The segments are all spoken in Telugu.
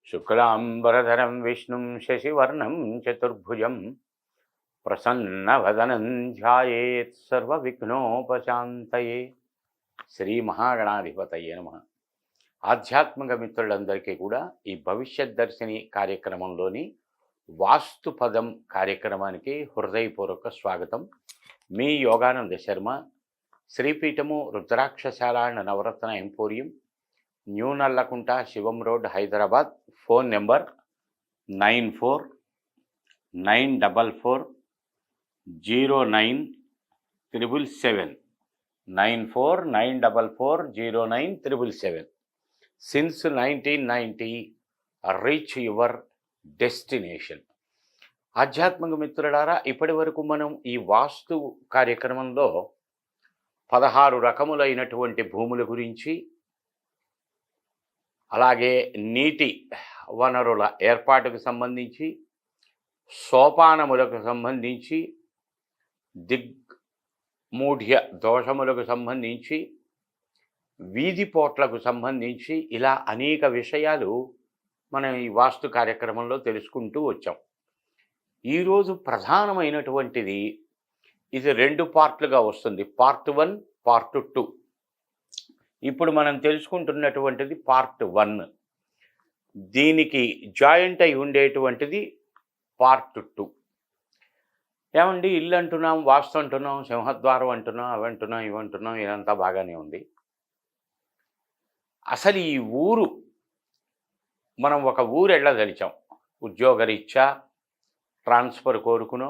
శుక్లాంబరధరం విష్ణుం శశివర్ణం చతుర్భుజం ప్రసన్నవదనం ధ్యాయేత్ సర్వవిఘ్నోపశాంతయే. శ్రీ మహాగణాధిపతయే నమః. ఆధ్యాత్మిక మిత్రులందరికీ కూడా ఈ భవిష్యత్ దర్శిని కార్యక్రమంలోని వాస్తు పదం కార్యక్రమానికి హృదయపూర్వక స్వాగతం. మీ Yogananda Sharma, Sripeethamu Rudrakshashala and Navaratna emporium, new Nallakunta, Shivam road, Hyderabad. Phone number 9494409777 9494409777. Since 1990 reach your destination. ఆధ్యాత్మిక మిత్రులారా, ఇప్పటి వరకు మనం ఈ వాస్తు కార్యక్రమంలో 16 రకములైనటువంటి భూముల గురించి, అలాగే నీటి వనరుల ఏర్పాటుకు సంబంధించి, సోపానములకు సంబంధించి, దిగ్మూఢ్య దోషములకు సంబంధించి, వీధిపోట్లకు సంబంధించి, ఇలా అనేక విషయాలు మనం ఈ వాస్తు కార్యక్రమంలో తెలుసుకుంటూ వచ్చాం. ఈరోజు ప్రధానమైనటువంటిది, ఇది 2 పార్ట్లుగా వస్తుంది. Part 1, part 2. ఇప్పుడు మనం తెలుసుకుంటున్నటువంటిది పార్ట్ 1. దీనికి జాయింట్ అయి ఉండేటువంటిది పార్ట్ 2. ఏమండి, ఇల్లు అంటున్నాం, వాస్తు అంటున్నాం, సింహద్వారం అంటున్నాం, అవి అంటున్నాం, ఇవి అంటున్నాం, ఇదంతా బాగానే ఉంది. అసలు ఈ ఊరు, మనం ఒక ఊరు వెళ్ళదలిచాం. ఉద్యోగరీత్యా ట్రాన్స్ఫర్ కోరుకునో,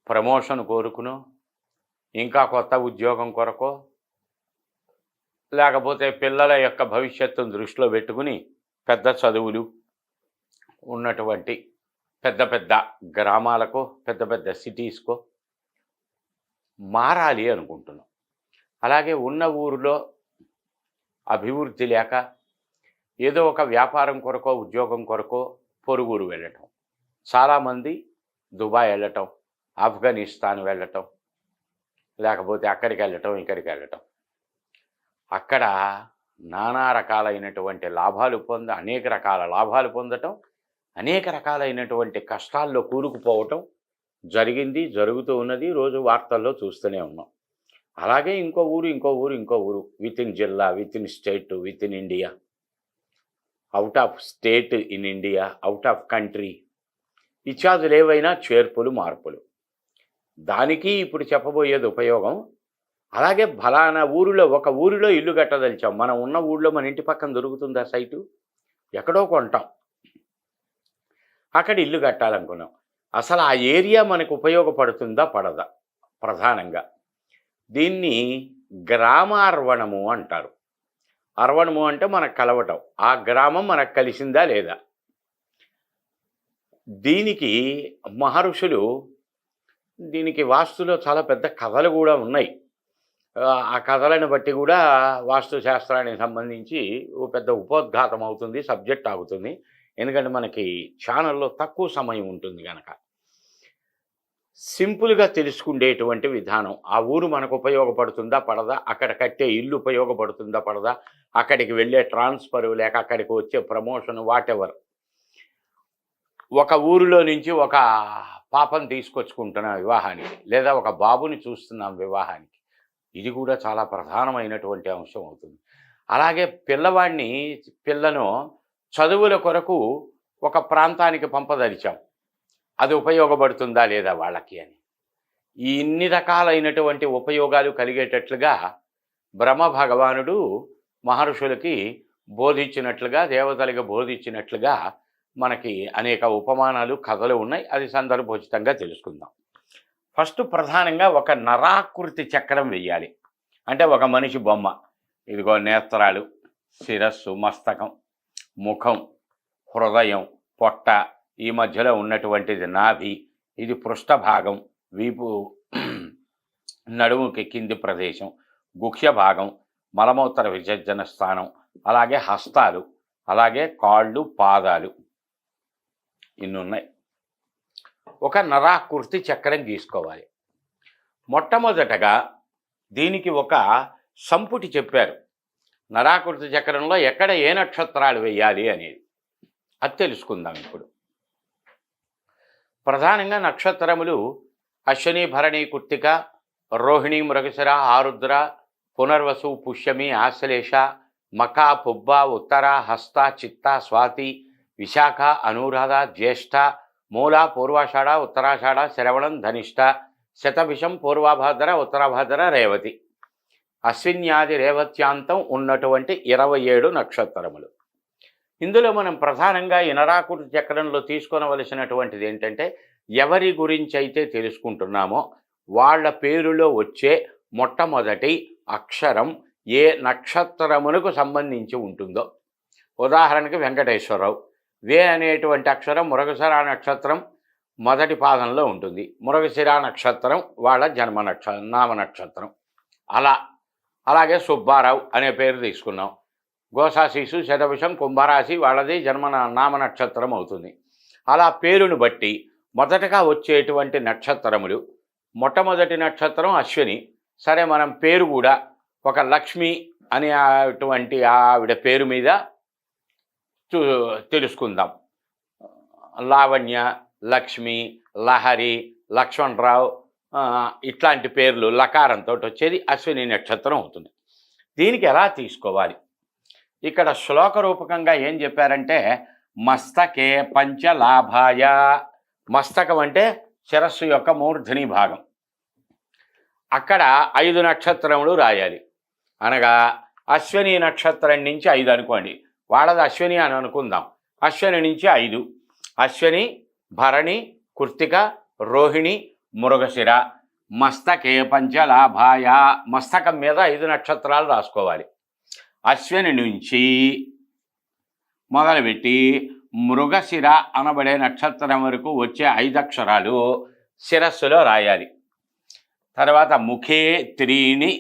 ప్రమోషన్ కోరుకునో, ఇంకా కొత్త ఉద్యోగం కొరకో, లేకపోతే పిల్లల యొక్క భవిష్యత్తును దృష్టిలో పెట్టుకుని పెద్ద చదువులు ఉన్నటువంటి పెద్ద పెద్ద గ్రామాలకు, పెద్ద పెద్ద సిటీస్కో మారాలి అనుకుంటున్నాం. అలాగే ఉన్న ఊరిలో అభివృద్ధి లేక ఏదో ఒక వ్యాపారం కొరకో, ఉద్యోగం కొరకో పొరుగురు వెళ్ళటం. చాలామంది దుబాయ్ వెళ్ళటం, ఆఫ్ఘనిస్తాన్ వెళ్ళటం, లేకపోతే అక్కడికి వెళ్ళటం, ఇక్కడికి వెళ్ళటం. అక్కడ నానా రకాలైనటువంటి లాభాలు అనేక రకాల లాభాలు పొందటం, అనేక రకాలైనటువంటి కష్టాల్లో కూరుకుపోవటం జరిగింది, జరుగుతూ ఉన్నది. రోజు వార్తల్లో చూస్తూనే ఉన్నాం. అలాగే ఇంకో ఊరు, విత్ ఇన్ జిల్లా, within state, within India, out of state in India, out of country, ఇత్యాదులు ఏవైనా చేర్పులు, మార్పులు. దానికి ఇప్పుడు చెప్పబోయేది ఉపయోగం. అలాగే ఫలానా ఊరిలో, ఒక ఊరిలో ఇల్లు కట్టదలిచాం. మనం ఉన్న ఊళ్ళో మన ఇంటి పక్కన దొరుకుతుందా సైటు? ఎక్కడో కొంటాం, అక్కడ ఇల్లు కట్టాలనుకున్నాం. అసలు ఆ ఏరియా మనకు ఉపయోగపడుతుందా, పడదా? ప్రధానంగా దీన్ని గ్రామార్వణము అంటారు. అర్వణము అంటే మనకు కలవటం, ఆ గ్రామం మనకు కలిసిందా లేదా. దీనికి మహర్షులు, దీనికి వాస్తులో చాలా పెద్ద కథలు కూడా ఉన్నాయి. ఆ కథలను బట్టి కూడా వాస్తు శాస్త్రానికి సంబంధించి ఓ పెద్ద ఉపోద్ఘాతం అవుతుంది, సబ్జెక్ట్ ఆగుతుంది. ఎందుకంటే మనకి ఛానల్లో తక్కువ సమయం ఉంటుంది కనుక సింపుల్గా తెలుసుకునేటువంటి విధానం. ఆ ఊరు మనకు ఉపయోగపడుతుందా, పడదా? అక్కడ కట్టే ఇల్లు ఉపయోగపడుతుందా, పడదా? అక్కడికి వెళ్ళే ట్రాన్స్ఫర్, లేక అక్కడికి వచ్చే ప్రమోషన్, వాటెవర్. ఒక ఊరిలో నుంచి ఒక పాపను తీసుకొచ్చుకుంటున్నాం వివాహానికి, లేదా ఒక బాబుని చూస్తున్నాం వివాహానికి. ఇది కూడా చాలా ప్రధానమైనటువంటి అంశం అవుతుంది. అలాగే పిల్లను చదువుల కొరకు ఒక ప్రాంతానికి పంపదలిచాం. అది ఉపయోగపడుతుందా లేదా వాళ్ళకి అని. ఈ ఇన్ని రకాలైనటువంటి ఉపయోగాలు కలిగేటట్లుగా బ్రహ్మ భగవానుడు మహర్షులకి బోధించినట్లుగా, దేవతలకి బోధించినట్లుగా మనకి అనేక ఉపమానాలు, కథలు ఉన్నాయి. అది సందర్భోచితంగా తెలుసుకుందాం. ఫస్ట్ ప్రధానంగా ఒక నరాకృతి చక్రం వెయ్యాలి. అంటే ఒక మనిషి బొమ్మ. ఇదిగో నేత్రాలు, శిరస్సు, మస్తకం, ముఖం, హృదయం, పొట్ట, ఈ మధ్యలో ఉన్నటువంటిది నాభి, ఇది పృష్ఠభాగం, వీపు, నడుముకి కింది ప్రదేశం, గుహ్య భాగం, మలమూత్ర విసర్జన స్థానం, అలాగే హస్తాలు, అలాగే కాళ్ళు, పాదాలు, ఇన్నున్నాయి. ఒక నరాకృతి చక్రం గీసుకోవాలి. మొట్టమొదటగా దీనికి ఒక సంపుటి చెప్పారు. నరాకృతి చక్రంలో ఎక్కడ ఏ నక్షత్రాలు వేయాలి అనేది. అది తెలుసుకుందాం ఇప్పుడు. ప్రధానంగా నక్షత్రములు అశ్విని, భరణి, కృత్తిక, రోహిణి, మృగశిర, ఆరుద్ర, పునర్వసు, పుష్యమి, ఆశ్లేష, మఖ, పుబ్బ, ఉత్తర, హస్త, చిత్త, స్వాతి, విశాఖ, అనురాధ, జ్యేష్ఠ, మూల, పూర్వాషాఢ, ఉత్తరాషాఢ, శ్రవణం, ధనిష్ట, శతభిషం, పూర్వభాద్ర, ఉత్తరభాద్ర, రేవతి. అశ్విన్యాది రేవత్యాంతం ఉన్నటువంటి 27 నక్షత్రములు. ఇందులో మనం ప్రధానంగా ఈ నరాకుటి చక్రంలో తీసుకొనవలసినటువంటిది ఏంటంటే, ఎవరి గురించి అయితే తెలుసుకుంటున్నామో వాళ్ళ పేరులో వచ్చే మొట్టమొదటి అక్షరం ఏ నక్షత్రమునకు సంబంధించి ఉంటుందో. ఉదాహరణకి వెంకటేశ్వరరావు, వే అనేటువంటి అక్షరం మృగశిర నక్షత్రం మొదటి పాదంలో ఉంటుంది. మృగశిర నక్షత్రం వాళ్ళ నామ నక్షత్రం. అలాగే సుబ్బారావు అనే పేరు తీసుకున్నాం. గోసాశీసు, శతభిషం, కుంభరాశి వాళ్ళది నామ నక్షత్రం అవుతుంది. అలా పేరును బట్టి మొదటగా వచ్చేటువంటి నక్షత్రములు, మొట్టమొదటి నక్షత్రం అశ్విని. సరే, మనం పేరు కూడా ఒక లక్ష్మి అనే అటువంటి ఆవిడ పేరు మీద తెలుసుకుందాం. లావణ్య, లక్ష్మి, లహరి, లక్ష్మణరావు ఇట్లాంటి పేర్లు లకారంతో వచ్చేది అశ్విని నక్షత్రం అవుతుంది. దీనికి ఎలా తీసుకోవాలి? ఇక్కడ శ్లోక రూపకంగా ఏం చెప్పారంటే, మస్తకే పంచలాభాయ. మస్తకం అంటే శిరస్సు యొక్క మూర్ధని భాగం. అక్కడ 5 నక్షత్రములు రాయాలి. అనగా అశ్విని నక్షత్రం నుంచి 5 అనుకోండి, వాళ్ళది అశ్విని అని అనుకుందాం. అశ్విని నుంచి 5: అశ్విని, భరణి, కృత్తిక, రోహిణి, మృగశిర. మస్తకే పంచలాభాయ. మస్తకం మీద 5 నక్షత్రాలు రాసుకోవాలి. అశ్విని నుంచి మొదలుపెట్టి మృగశిర అనబడే నక్షత్రం వరకు వచ్చే 5 అక్షరాలు శిరస్సులో రాయాలి. తర్వాత ముఖే 3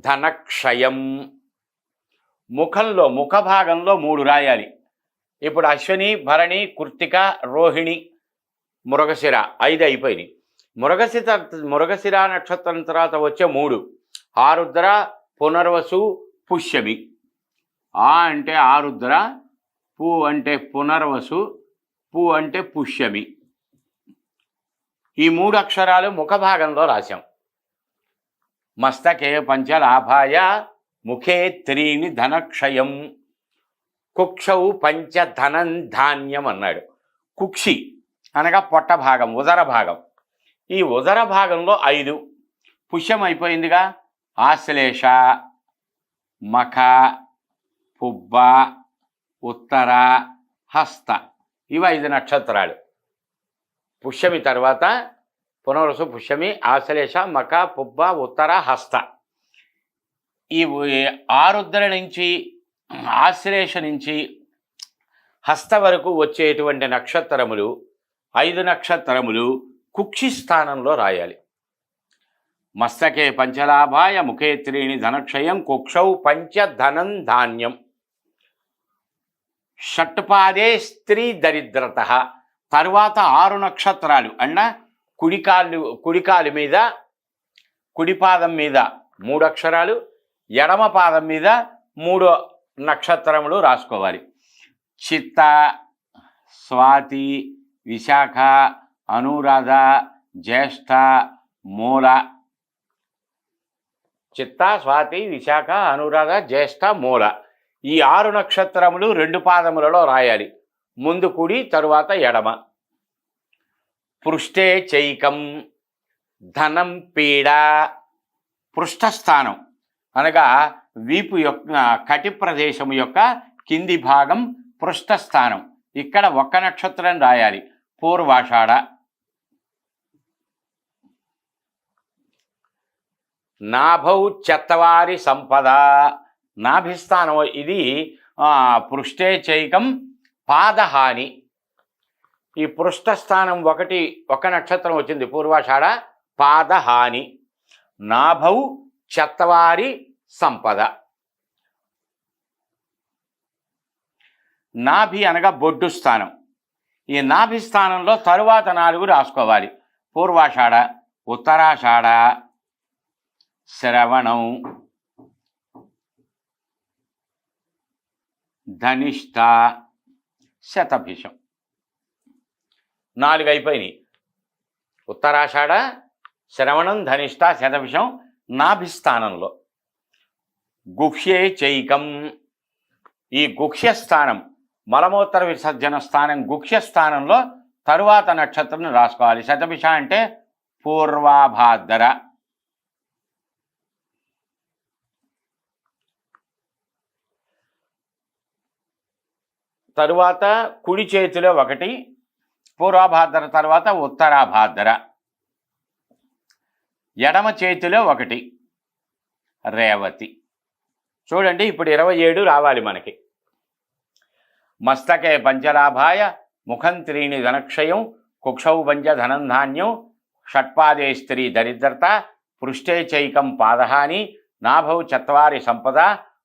ధనక్షయం. ముఖంలో, ముఖ భాగంలో 3 రాయాలి. ఇప్పుడు అశ్విని, భరణి, కృత్తిక, రోహిణి, మృగశిర 5 అయిపోయినాయి. మృగశిర నక్షత్రం తర్వాత వచ్చే 3: ఆరుద్ర, పునర్వసు, పుష్యమి. ఆ అంటే ఆరుద్ర, పు అంటే పునర్వసు, పు అంటే పుష్యమి. ఈ 3 అక్షరాలు ముఖ భాగంలో రాశాం. మస్తకే పంచలాభాయ, ముఖే 3 ధనక్షయం, కుక్షౌ పంచధనం ధాన్యం అన్నాడు. కుక్షి అనగా పొట్ట భాగం, ఉదర భాగం. ఈ ఉదర భాగంలో 5. పుష్యం అయిపోయిందిగా. ఆశ్లేష, మఖ, పుబ్బ, ఉత్తర, హస్త. ఇవి 5 నక్షత్రాలు. పుష్యమి తర్వాత పునర్వసు, పుష్యమి, ఆశ్లేష, మఖ, పుబ్బ, ఉత్తర, హస్త. ఈ ఆరుద్ర నుంచి, ఆశ్లేష నుంచి హస్త వరకు వచ్చేటువంటి నక్షత్రములు 5 నక్షత్రములు కుక్షి స్థానంలో రాయాలి. మస్తకే పంచలాభాయ, ముఖే 3 ధనక్షయం, కుక్షౌ పంచధనం ధాన్యం. షట్పాదే స్త్రీ దరిద్రత. తరువాత 6 నక్షత్రాలు అన్న కుడికాలు మీద, కుడి పాదం మీద 3 అక్షరాలు, ఎడమ పాదం మీద 3 నక్షత్రములు రాసుకోవాలి. చిత్త, స్వాతి, విశాఖ, అనురాధ, జ్యేష్ఠ, మూల. చిత్త, స్వాతి, విశాఖ, అనురాధ, జ్యేష్ఠ, మూల. ఈ 6 నక్షత్రములు 2 పాదములలో రాయాలి. ముందు కుడి, తరువాత ఎడమ. పృష్ఠే చైకం ధనం పీడ. పృష్ఠస్థానం అనగా వీపు యొక్క కటి ప్రదేశం యొక్క కింది భాగం పృష్ఠస్థానం. ఇక్కడ 1 నక్షత్రం రాయాలి. పూర్వాషాఢ. నాభౌ చత్తవారి సంపద. నాభిస్థానం ఇది. పృష్ఠే చైకం పాదహాని. ఈ పృష్ఠస్థానం 1 నక్షత్రం వచ్చింది, పూర్వాషాఢ. పాదహాని. నాభౌ చత్తవారి సంపద. నాభి అనగా బొడ్డు స్థానం. ఈ నాభి స్థానంలో తరువాత 4 రాసుకోవాలి. పూర్వాషాఢ, ఉత్తరాషాఢ, శ్రవణం, ధనిష్ట, శతభిషం. 4 అయిపోయినాయి. ఉత్తరాషాఢ, శ్రవణం, ధనిష్ట, శతభిషం నాభిస్థానంలో. గుహ్యే చైకం, ఈ గుహ్యస్థానం మలమూత్ర విసర్జన స్థానం గుహ్యస్థానంలో తరువాత నక్షత్రం రాసుకోవాలి. శతభిష అంటే పూర్వాభాద్ర. తరువాత కుడి చేతిలో 1, పూర్వభాద్ర తర్వాత ఉత్తరాభాద్ర. ఎడమ చేతిలో 1 రేవతి. చూడండి ఇప్పుడు 27 రావాలి మనకి. మస్తకే పంచలాభాయ, ముఖం త్రీణి ధనక్షయం, కుక్షౌ పంచ ధనంధాన్యం, షట్పాదే స్త్రీ దరిద్రత, పృష్ఠే చైకం పాదహాని, నాభౌ చత్వారి సంపద,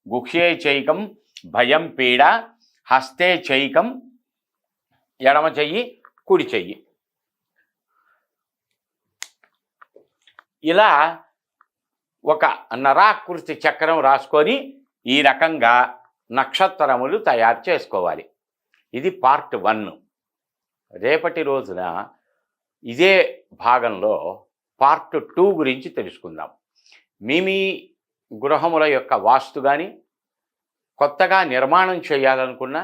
గుహ్యే చైకం భయం పీడ, హస్తే చైకం ఎడమ చెయ్యి కుడి చెయ్యి. ఇలా ఒక నరాకృతి చక్రం రాసుకొని ఈ రకంగా నక్షత్రములు తయారు చేసుకోవాలి. ఇది పార్ట్ 1. రేపటి రోజున ఇదే భాగంలో పార్ట్ 2 గురించి తెలుసుకుందాం. మీ గృహముల యొక్క వాస్తు కానీ కొత్తగా నిర్మాణం చేయాలనుకున్న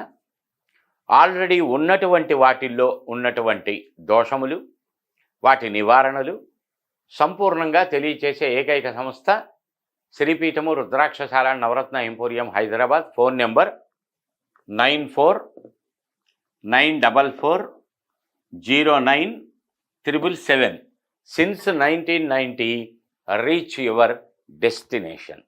ఆల్రెడీ ఉన్నటువంటి వాటిల్లో ఉన్నటువంటి దోషములు, వాటి నివారణలు సంపూర్ణంగా తెలియచేసే ఏకైక సంస్థ Sripeethamu Rudrakshashala Navaratna emporium Hyderabad. Phone number 9494409777. Since 1990, reach your destination.